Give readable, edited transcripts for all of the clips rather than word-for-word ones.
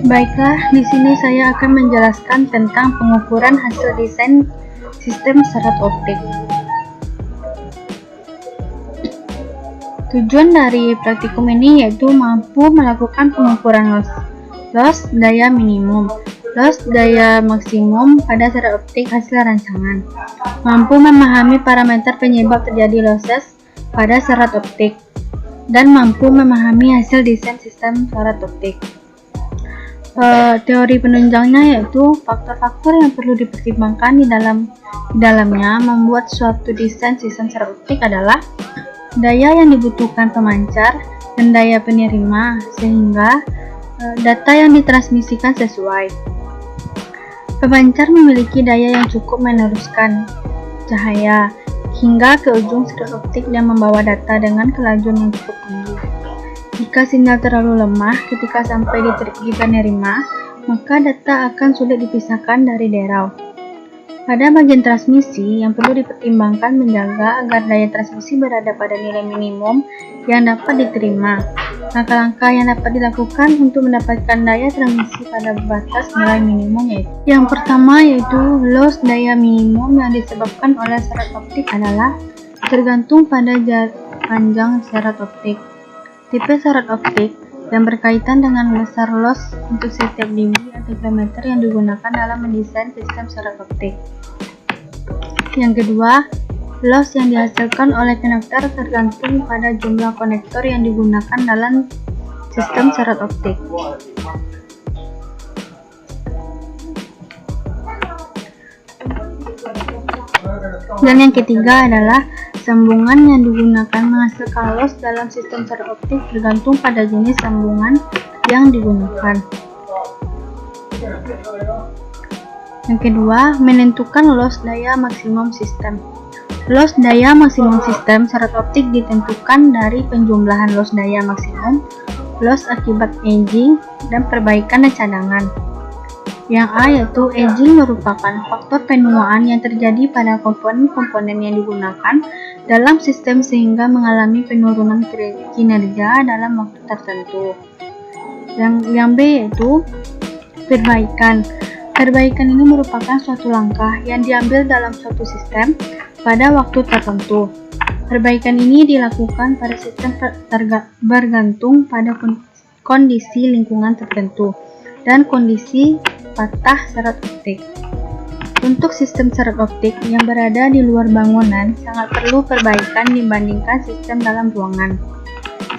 Baiklah, di sini saya akan menjelaskan tentang pengukuran hasil desain sistem serat optik. Tujuan dari praktikum ini yaitu mampu melakukan pengukuran loss daya minimum, loss daya maksimum pada serat optik hasil rancangan, mampu memahami parameter penyebab terjadi losses pada serat optik, dan mampu memahami hasil desain sistem serat optik. Teori penunjangnya yaitu faktor-faktor yang perlu dipertimbangkan di dalamnya membuat suatu desain sistem serat optik adalah daya yang dibutuhkan pemancar dan daya penerima, sehingga data yang ditransmisikan sesuai. Pemancar memiliki daya yang cukup meneruskan cahaya hingga ke ujung serat optik dan membawa data dengan kelajuan yang cukup tinggi. Jika sinyal terlalu lemah ketika sampai di penerima, maka data akan sulit dipisahkan dari derau. Pada bagian transmisi, yang perlu dipertimbangkan menjaga agar daya transmisi berada pada nilai minimum yang dapat diterima. Langkah-langkah yang dapat dilakukan untuk mendapatkan daya transmisi pada batas nilai minimum yaitu: yang pertama yaitu loss daya minimum yang disebabkan oleh serat optik adalah tergantung pada panjang serat optik. Tipe serat optik yang berkaitan dengan besar loss untuk setiap dB atau kilometer yang digunakan dalam mendesain sistem serat optik. Yang kedua, loss yang dihasilkan oleh konektor tergantung pada jumlah konektor yang digunakan dalam sistem serat optik. Dan yang ketiga adalah sambungan yang digunakan menghasilkan loss dalam sistem serat optik tergantung pada jenis sambungan yang digunakan. Yang kedua, menentukan loss daya maksimum sistem. Loss daya maksimum sistem serat optik ditentukan dari penjumlahan loss daya maksimum, loss akibat aging, dan perbaikan dan cadangan. Yang A yaitu aging merupakan faktor penuaan yang terjadi pada komponen-komponen yang digunakan dalam sistem sehingga mengalami penurunan kinerja dalam waktu tertentu. Yang B yaitu perbaikan. Perbaikan ini merupakan suatu langkah yang diambil dalam suatu sistem pada waktu tertentu. Perbaikan ini dilakukan pada sistem bergantung pada kondisi lingkungan tertentu dan kondisi patah serat optik. Untuk sistem serat optik yang berada di luar bangunan sangat perlu perbaikan dibandingkan sistem dalam ruangan.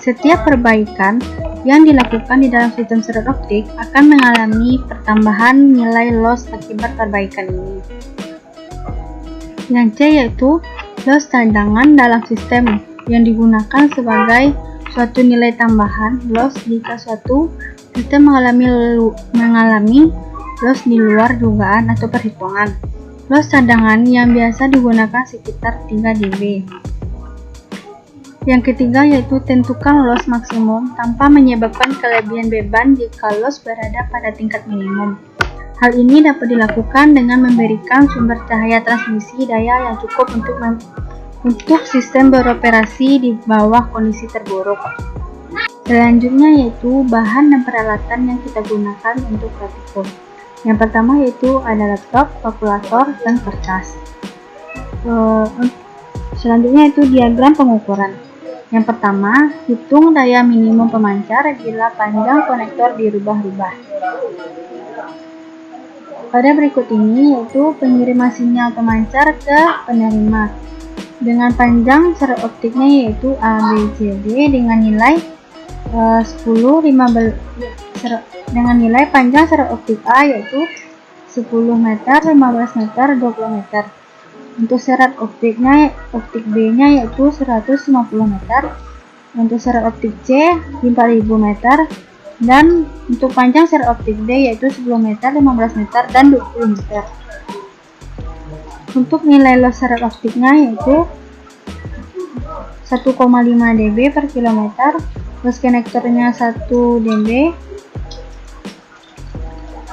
Setiap perbaikan yang dilakukan di dalam sistem serat optik akan mengalami pertambahan nilai loss akibat perbaikan ini. Yang C yaitu loss cadangan dalam sistem yang digunakan sebagai suatu nilai tambahan loss jika suatu sistem mengalami loss di luar dugaan atau perhitungan. Loss cadangan yang biasa digunakan sekitar 3 dB. Yang ketiga yaitu tentukan loss maksimum tanpa menyebabkan kelebihan beban jika loss berada pada tingkat minimum. Hal ini dapat dilakukan dengan memberikan sumber cahaya transmisi daya yang cukup untuk sistem beroperasi di bawah kondisi terburuk. Selanjutnya yaitu bahan dan peralatan yang kita gunakan untuk praktikum. Yang pertama yaitu ada laptop, kalkulator, dan kertas. Selanjutnya itu diagram pengukuran. Yang pertama, hitung daya minimum pemancar bila panjang konektor dirubah-rubah. Pada berikut ini yaitu pengiriman sinyal pemancar ke penerima dengan panjang serat optiknya yaitu ABCD dengan nilai 15 nilai panjang serat optik A yaitu 10 meter, 15 meter, 20 meter. Untuk serat optik B nya yaitu 150 meter. Untuk serat optik C 4000 meter. Dan untuk panjang serat optik D yaitu 10 meter, 15 meter, dan 20 meter. Untuk nilai loss serat optiknya yaitu 1,5 dB per kilometer. Loss konektornya 1 dB.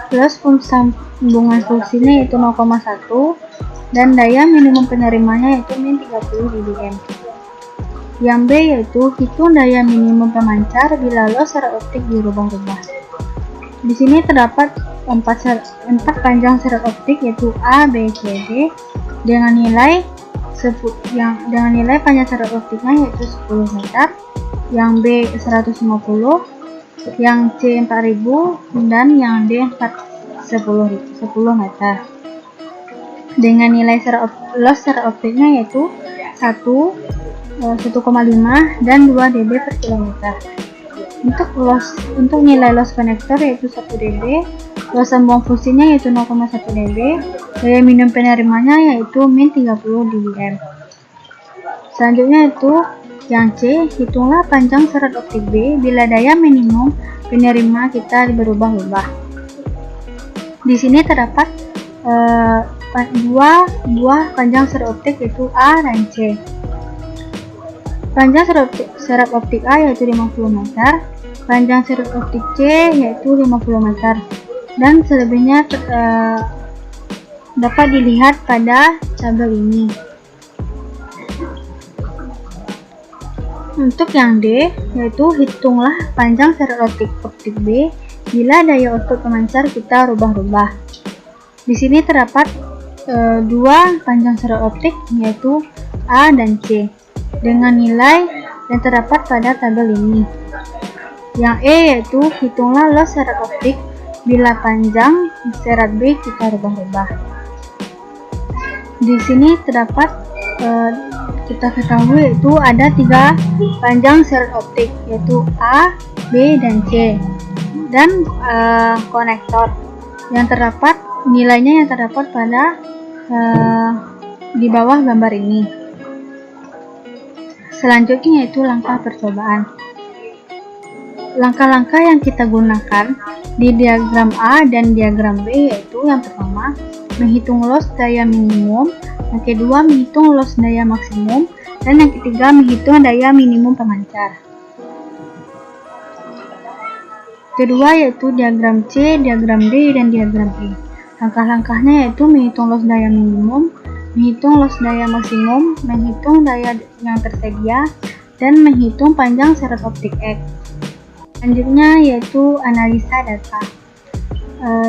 Plus sambungan fungsinya yaitu 0,1. dan daya minimum penerimanya yaitu min 30 dBm. Yang B yaitu hitung daya minimum pemancar bila loss syarat optik dirubah-rubah. Di sini terdapat 4 panjang syarat optik yaitu A, B, C, D dengan nilai panjang syarat optiknya yaitu 10 meter, yang B 150, yang C 4000 dan yang D 10 meter. Dengan nilai loss syarat optiknya yaitu 1,5 dan 2 dB per kilometer. Untuk nilai loss konektor yaitu 1 dB, loss sambungan fusinya yaitu 0,1 dB, daya minimum penerimanya yaitu min 30 dBm. Selanjutnya itu yang C, hitunglah panjang syarat optik B bila daya minimum penerima kita berubah-ubah. Di sini terdapat dua buah panjang syarat optik yaitu A dan C. Panjang syarat optik A yaitu 50 meter, panjang syarat optik C yaitu 50 meter, dan selebihnya dapat dilihat pada tabel ini. Untuk yang D yaitu hitunglah panjang syarat optik B bila daya output pemancar kita rubah-rubah. Di sini terdapat dua panjang syarat optik yaitu A dan C dengan nilai yang terdapat pada tabel ini. Yang E yaitu hitunglah loss syarat optik bila panjang syarat B kita rubah-rubah. Di sini terdapat kita ketahui yaitu ada 3 panjang syarat optik yaitu A, B, dan C dan konektor yang terdapat nilainya yang terdapat pada di bawah gambar ini. Selanjutnya yaitu langkah percobaan. Langkah-langkah yang kita gunakan di diagram A dan diagram B yaitu yang pertama menghitung loss daya minimum, yang kedua menghitung loss daya maksimum, dan yang ketiga menghitung daya minimum pemancar. Kedua yaitu diagram C, diagram D, dan diagram E. Langkah-langkahnya yaitu menghitung loss daya minimum, menghitung loss daya maksimum, menghitung daya yang tersedia, dan menghitung panjang syarat optik X. Selanjutnya yaitu analisa data.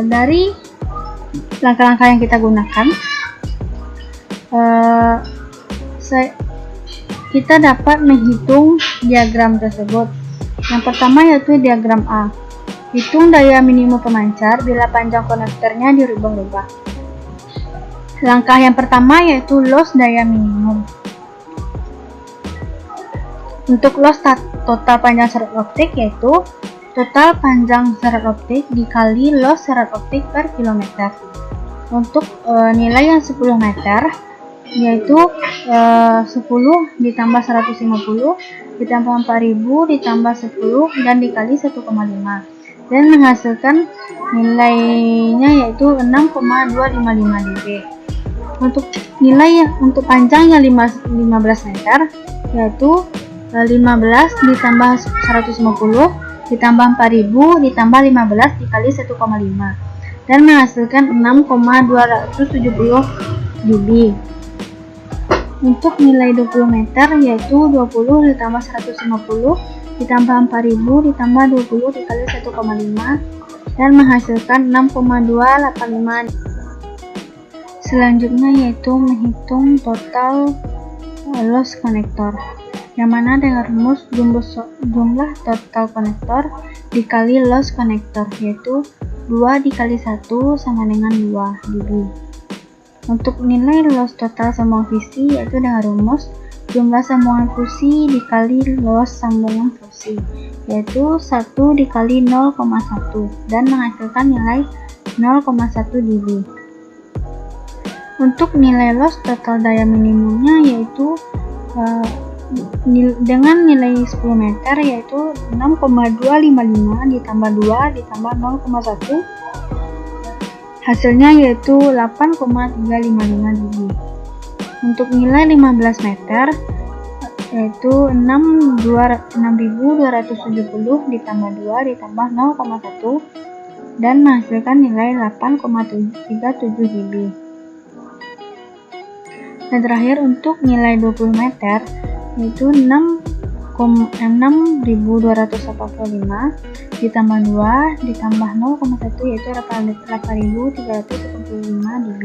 Dari langkah-langkah yang kita gunakan, kita dapat menghitung diagram tersebut. Yang pertama yaitu diagram A. Hitung daya minimum pemancar bila panjang konektornya dirubah-rubah. Langkah yang pertama yaitu loss daya minimum. Untuk loss total panjang syarat optik yaitu total panjang syarat optik dikali loss syarat optik per kilometer. Untuk nilai yang 10 meter yaitu 10 ditambah 150 ditambah 4000 ditambah 10 dan dikali 1,5 dan menghasilkan nilainya yaitu 6,255 dB. Untuk panjangnya 15 meter yaitu 15 ditambah 150 ditambah 4000 ditambah 15 dikali 1,5 dan menghasilkan 6,270 dB. Untuk nilai 20 meter yaitu 20 ditambah 150 ditambah 4000 ditambah 20 dikali 1,5 dan menghasilkan 6,285. Selanjutnya yaitu menghitung total loss konektor, yang mana dengan rumus jumlah total konektor dikali loss konektor yaitu 2 dikali 1 sama dengan 2 dB. Untuk nilai loss total sambungan fusi yaitu dengan rumus jumlah sambungan fusi dikali loss sambungan fusi yaitu 1 dikali 0,1 dan menghasilkan nilai 0,1 dB. Untuk nilai loss total daya minimumnya yaitu dengan nilai 10 meter yaitu 6,255 ditambah 2 ditambah 0,1 hasilnya yaitu 8,355 dB. Untuk nilai 15 meter yaitu 6270 ditambah 2 ditambah 0,1 dan menghasilkan nilai 8,37 dB. Dan terakhir untuk nilai 20 meter yaitu 6.245 ditambah 2 ditambah 0,1 yaitu 8.385 dB.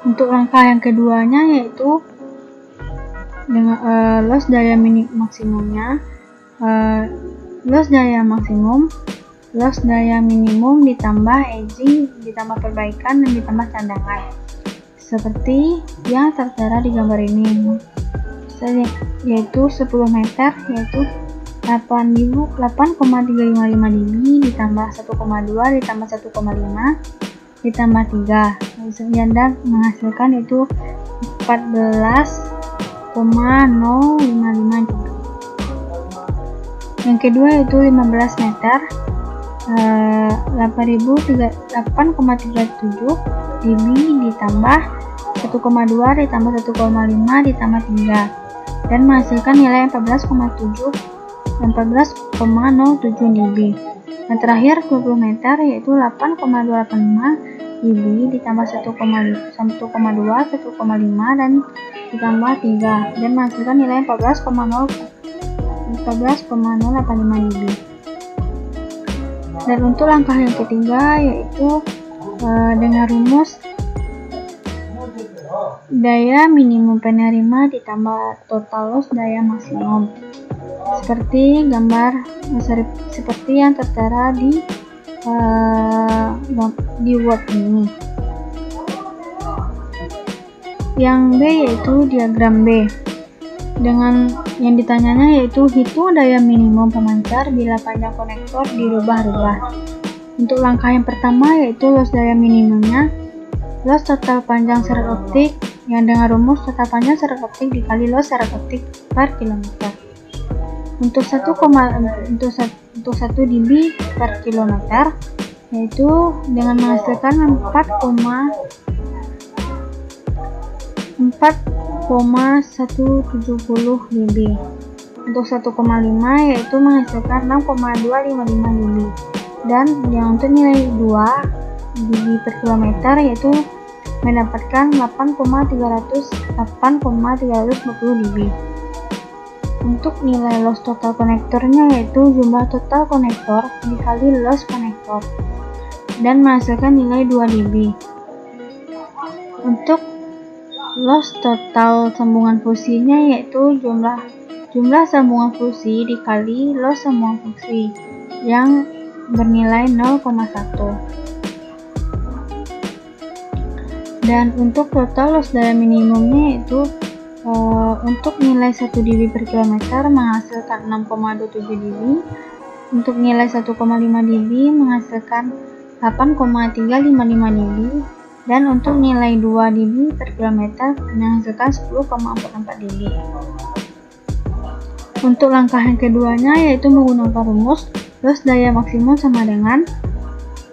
Untuk langkah yang keduanya yaitu dengan loss daya maksimumnya, loss daya maksimum, loss daya minimum ditambah edging ditambah perbaikan dan ditambah cadangan, seperti yang tertera di gambar ini, yaitu 10 meter yaitu 8,355 dB ditambah 1,2 ditambah 1,5 ditambah 3 dan menghasilkan itu 14,055 dB. Yang kedua yaitu 15 meter 8,37 dB ditambah 1,2 ditambah 1,5 ditambah 3 dan menghasilkan nilai 14,07 dB. Dan terakhir 20 meter yaitu 8,285 dB ditambah 1,2 1,5 dan ditambah 3 dan menghasilkan nilai 14,085 dB. Dan untuk langkah yang ketiga yaitu dengan rumus daya minimum penerima ditambah total loss daya maksimum, seperti yang tertera di Word ini. Yang B yaitu diagram B. Dengan yang ditanyanya yaitu hitung daya minimum pemancar bila panjang konektor dirubah-rubah. Untuk langkah yang pertama yaitu loss daya minimumnya, loss total panjang seret optik yang dengan rumus total panjang seret optik dikali loss seret optik per kilometer. Untuk 1 dB per kilometer yaitu dengan menghasilkan 4,170 dB. Untuk 1,5 yaitu menghasilkan 6,255 dB. Dan yang untuk nilai 2 dB per kilometer yaitu mendapatkan 8,320 dB. Untuk nilai loss total konektornya yaitu jumlah total konektor dikali loss konektor dan menghasilkan nilai 2 dB. Untuk loss total sambungan fusinya yaitu jumlah sambungan fusi dikali loss sambungan fusi yang bernilai 0,1. Dan untuk total loss daya minimumnya yaitu untuk nilai 1 dB per kilometer menghasilkan 6,27 dB. Untuk nilai 1,5 dB menghasilkan 8,355 dB. Dan untuk nilai 2 dB per kilometer menghasilkan 10,44 dB. Untuk langkah yang keduanya yaitu menggunakan rumus loss daya maksimum sama dengan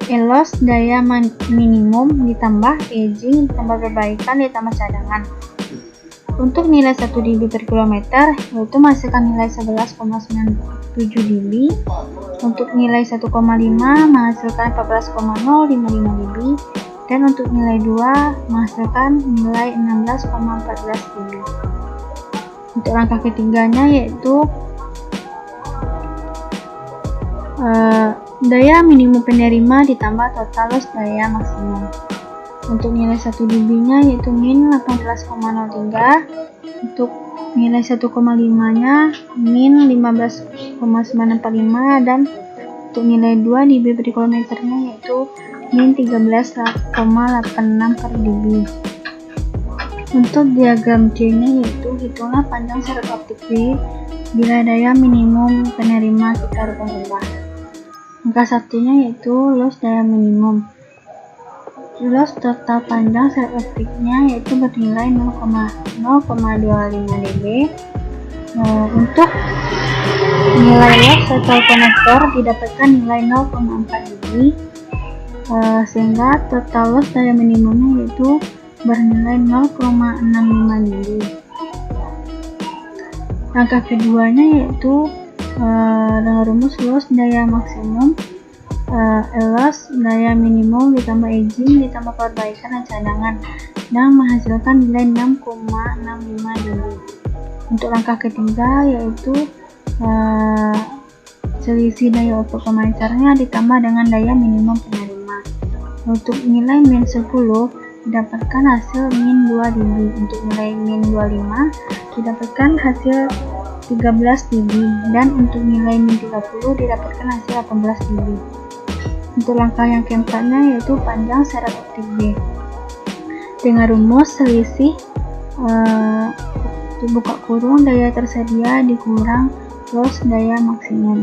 loss daya minimum ditambah edging ditambah perbaikan ditambah cadangan. Untuk nilai 1 dB per kilometer yaitu menghasilkan nilai 11,97 dB. Untuk nilai 1,5 menghasilkan 14,055 dB. Dan untuk nilai 2 menghasilkan nilai 16,14 dB. Untuk langkah ketiganya yaitu daya minimum penerima ditambah total loss daya maksimum. Untuk nilai 1 dB nya yaitu min 18,03. Untuk nilai 1,5 nya min 15,945 dan untuk nilai 2 dB per kilometernya yaitu min 13,86 per dB. Untuk diagram C nya yaitu hitunglah panjang seret optik B bila daya minimum penerima kita rubah-rubah. Angka satunya yaitu loss daya minimum. Loss total panjang seret optiknya yaitu bernilai 0,25 dB. Untuk nilai loss total konektor didapatkan nilai 0,4 dB. Sehingga total loss daya minimumnya yaitu bernilai 0,65 dB. Langkah keduanya yaitu dengan rumus loss daya maksimum, loss daya minimum ditambah edging ditambah perbaikan dan cadangan. dan menghasilkan nilai 6,65 dB. Untuk langkah ketiga yaitu selisih daya output pemancarnya ditambah dengan daya minimum penerima. Untuk nilai min 10 didapatkan hasil min 2 dB. Untuk nilai min 25 didapatkan hasil 13 dB, dan untuk nilai min 30 didapatkan hasil 18 dB. Untuk langkah yang keempatnya yaitu panjang syarat optik B. Dengan rumus selisih buka kurung daya tersedia dikurang loss daya maksimum.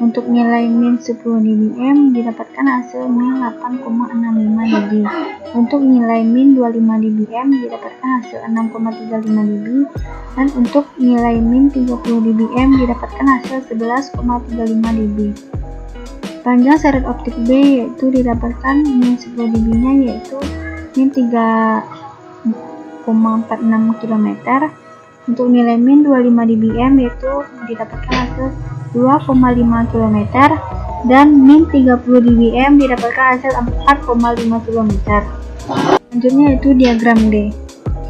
Untuk nilai min 10 dBm didapatkan hasil min 8,65 dB. Untuk nilai min 25 dBm didapatkan hasil 6,35 dB, dan untuk nilai min 30 dBm didapatkan hasil 11,35 dB. Panjang syarat optik B yaitu didapatkan min 10 dB nya yaitu min 3,46 km. Untuk nilai min 25 dBm yaitu didapatkan hasil 2,5 km, dan min 30 dBm didapatkan hasil 4,5 km. Selanjutnya yaitu diagram D.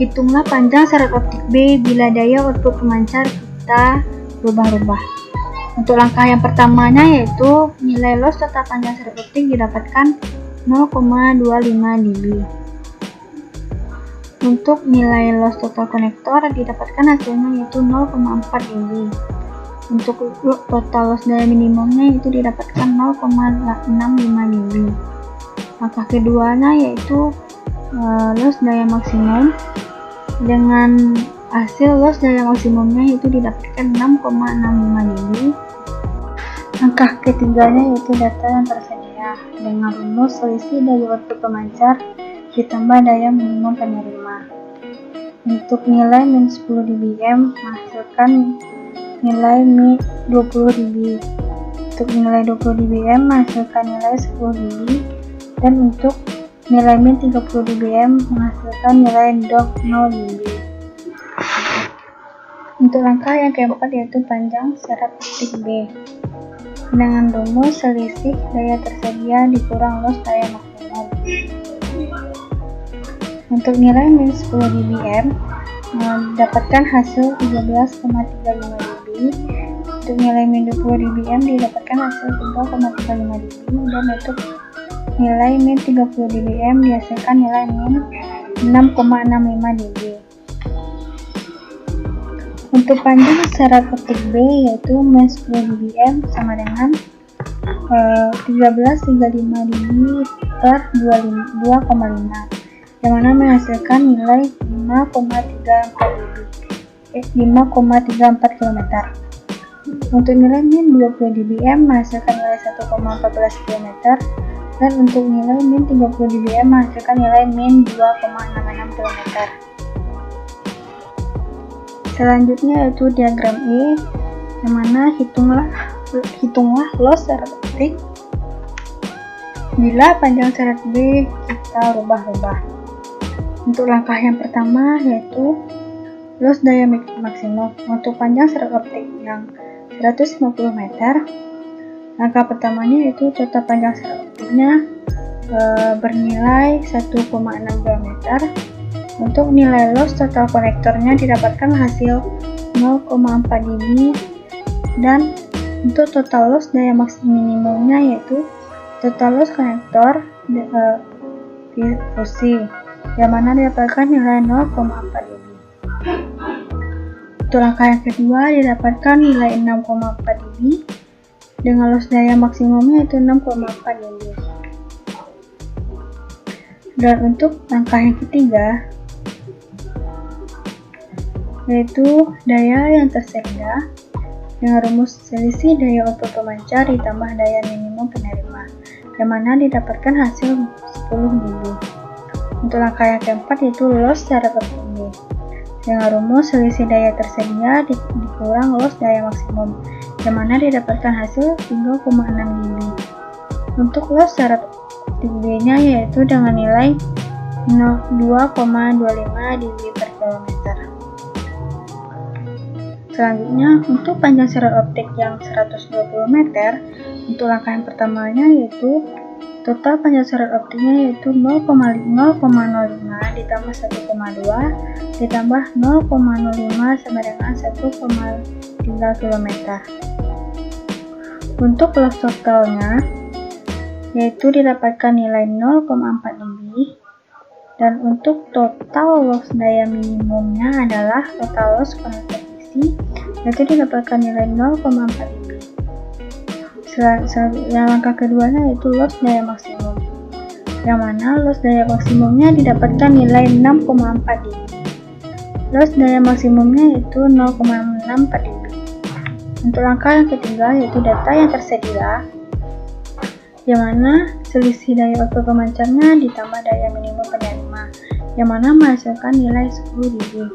Hitunglah panjang syarat optik B bila daya output pemancar kita rubah-rubah. Untuk langkah yang pertamanya yaitu nilai loss total panjang syarat optik didapatkan 0,25 dB. Untuk nilai loss total konektor didapatkan hasilnya yaitu 0,4 dB. Untuk total loss daya minimumnya itu didapatkan 0,65 dB. Langkah keduanya yaitu loss daya maksimum. Dengan hasil loss daya maksimumnya itu didapatkan 6,65 dB. Langkah ketiganya yaitu data yang tersedia dengan rumus selisih daya output pemancar ditambah daya minimum penerima. Untuk nilai min 10 dBm menghasilkan nilai min 20 dB. Untuk nilai 20 dBm menghasilkan nilai 10 dB, dan untuk nilai min 30 dBm menghasilkan nilai 0 dB. Untuk langkah yang keempat yaitu panjang syarat optik B. Dengan rumus selisih daya tersedia dikurang loss daya maksimum. Untuk nilai min 10 dBm mendapatkan hasil 13,35 dB. Untuk nilai min 20 dBm didapatkan hasil 3,35 dB, dan untuk nilai min 30 dBm dihasilkan nilai min 6,65 dB. Untuk panjang syarat optik B yaitu min 10 dBm sama dengan 13,35 dB per 2,5, yang mana menghasilkan nilai 5,34 km. Untuk nilai min 20 dBm menghasilkan nilai 1,14 km, dan untuk nilai min 30 dBm menghasilkan nilai min 2,66 km. Selanjutnya yaitu diagram E, yang mana hitunglah loss syarat optik bila panjang syarat B kita rubah-rubah. Untuk langkah yang pertama yaitu loss daya maksimum. Untuk panjang syarat optik yang 150 meter, langkah pertamanya yaitu total panjang syarat optiknya bernilai 1,6 km. Untuk nilai loss total konektornya didapatkan hasil 0,4 dB, dan untuk total loss daya minimumnya yaitu total loss konektor fusi, yang mana didapatkan nilai 0,4 dB. Untuk langkah yang kedua didapatkan nilai 6,4 dB dengan loss daya maksimumnya yaitu 6,4 dB. Dan untuk langkah yang ketiga yaitu daya yang tersedia dengan rumus selisih daya output pemancar ditambah daya minimum penerima, yang mana didapatkan hasil 10 dB. Untuk langkah yang keempat yaitu loss syarat optik B dengan rumus selisih daya tersedia dikurang loss daya maksimum, yang mana didapatkan hasil 3,6 dB. Untuk loss syarat optik B nya yaitu dengan nilai 2,25 dB per kilometer. Selanjutnya untuk panjang syarat optik yang 120 meter, untuk langkah yang pertamanya yaitu Total panjang syarat optiknya yaitu 0,05 ditambah 1,2 ditambah 0,05 sama dengan 1,3 km. Untuk loss totalnya yaitu didapatkan nilai 0,4 dB, dan untuk total loss daya minimumnya adalah total loss konektor DC yaitu didapatkan nilai 0,4 dB. Yang langkah keduanya yaitu loss daya maksimum, yang mana loss daya maksimumnya didapatkan nilai 6,4 dB. Loss daya maksimumnya yaitu 0,64 dB. Untuk langkah yang ketiga yaitu data yang tersedia, yang mana selisih daya output pemancarnya ditambah daya minimum penerima, yang mana menghasilkan nilai 10 dB.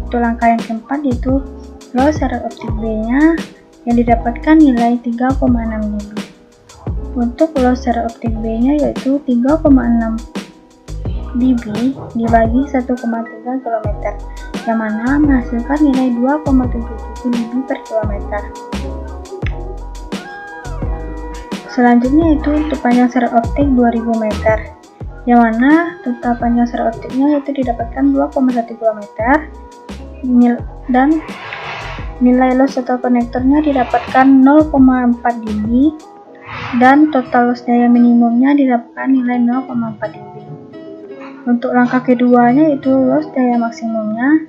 Untuk langkah yang keempat yaitu loss syarat optik B-nya yang didapatkan nilai 3,6 dB. Untuk loss syarat optik B-nya yaitu 3,6 dB dibagi 1,3 km, yang mana menghasilkan nilai 2,77 dB per kilometer. Selanjutnya itu untuk panjang syarat optik 2000 meter, yang mana total panjang syarat optiknya yaitu didapatkan 2,1 km, dan nilai loss total konektornya didapatkan 0,4 dB, dan total loss daya minimumnya didapatkan nilai 0,4 dB. Untuk langkah keduanya yaitu loss daya maksimumnya,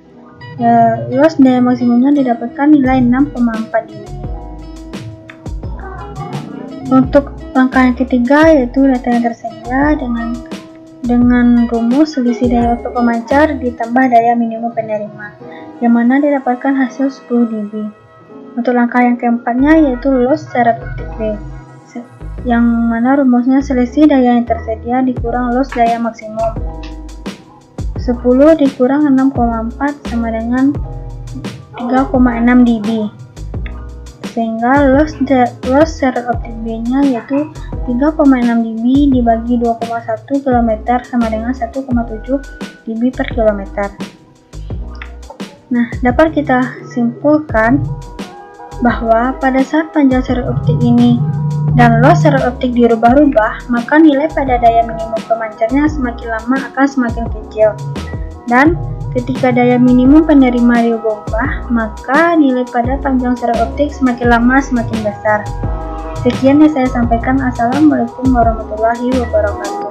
didapatkan nilai 6,4 dB. Untuk langkah yang ketiga yaitu data yang tersedia dengan rumus selisih daya output pemancar ditambah daya minimum penerima, yang mana didapatkan hasil 10 dB. Untuk langkah yang keempatnya yaitu loss syarat optik B, yang mana rumusnya selisih daya yang tersedia dikurang loss daya maksimum. 10 dikurang 6,4 sama dengan 3,6 dB, sehingga loss syarat optik B-nya yaitu 3,6 dB dibagi 2,1 km sama dengan 1,7 dB per kilometer. Nah, dapat kita simpulkan bahwa pada saat panjang syarat optik ini dan loss syarat optik dirubah-rubah, maka nilai pada daya minimum pemancarnya semakin lama akan semakin kecil. Dan ketika daya minimum penerima dirubah, maka nilai pada panjang syarat optik semakin lama semakin besar. Sekian yang saya sampaikan. Assalamualaikum warahmatullahi wabarakatuh.